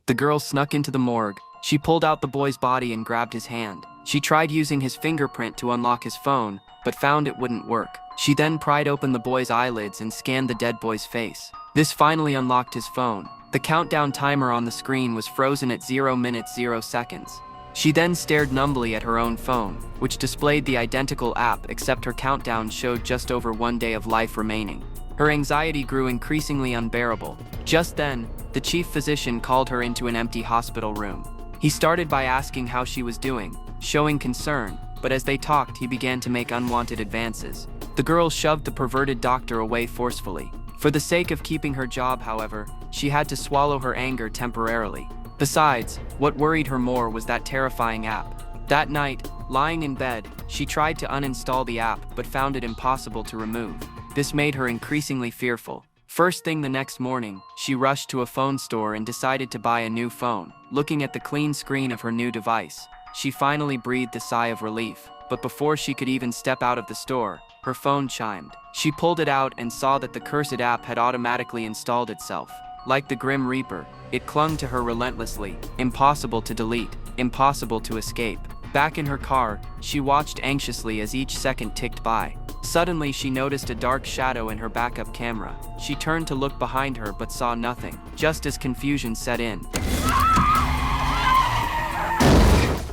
The girl snuck into the morgue. She pulled out the boy's body and grabbed his hand. She tried using his fingerprint to unlock his phone, but found it wouldn't work. She then pried open the boy's eyelids and scanned the dead boy's face. This finally unlocked his phone. The countdown timer on the screen was frozen at 0 minutes 0 seconds. She then stared numbly at her own phone, which displayed the identical app except her countdown showed just over 1 day of life remaining. Her anxiety grew increasingly unbearable. Just then, the chief physician called her into an empty hospital room. He started by asking how she was doing, showing concern, but as they talked, he began to make unwanted advances. The girl shoved the perverted doctor away forcefully. For the sake of keeping her job, however, she had to swallow her anger temporarily. Besides, what worried her more was that terrifying app. That night, lying in bed, she tried to uninstall the app but found it impossible to remove. This made her increasingly fearful. First thing the next morning, she rushed to a phone store and decided to buy a new phone. Looking at the clean screen of her new device, she finally breathed a sigh of relief. But before she could even step out of the store, her phone chimed. She pulled it out and saw that the cursed app had automatically installed itself. Like the Grim Reaper, it clung to her relentlessly, impossible to delete, impossible to escape. Back in her car, she watched anxiously as each second ticked by. Suddenly, she noticed a dark shadow in her backup camera. She turned to look behind her but saw nothing. Just as confusion set in,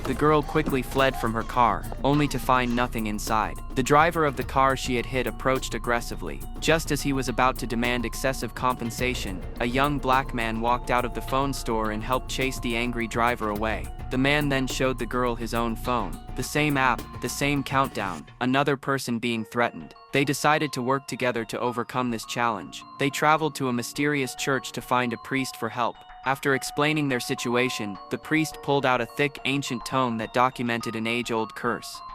the girl quickly fled from her car, only to find nothing inside. The driver of the car she had hit approached aggressively. Just as he was about to demand excessive compensation, a young black man walked out of the phone store and helped chase the angry driver away. The man then showed the girl his own phone. The same app, the same countdown, another person being threatened. They decided to work together to overcome this challenge. They traveled to a mysterious church to find a priest for help. After explaining their situation, the priest pulled out a thick, ancient tome that documented an age-old curse.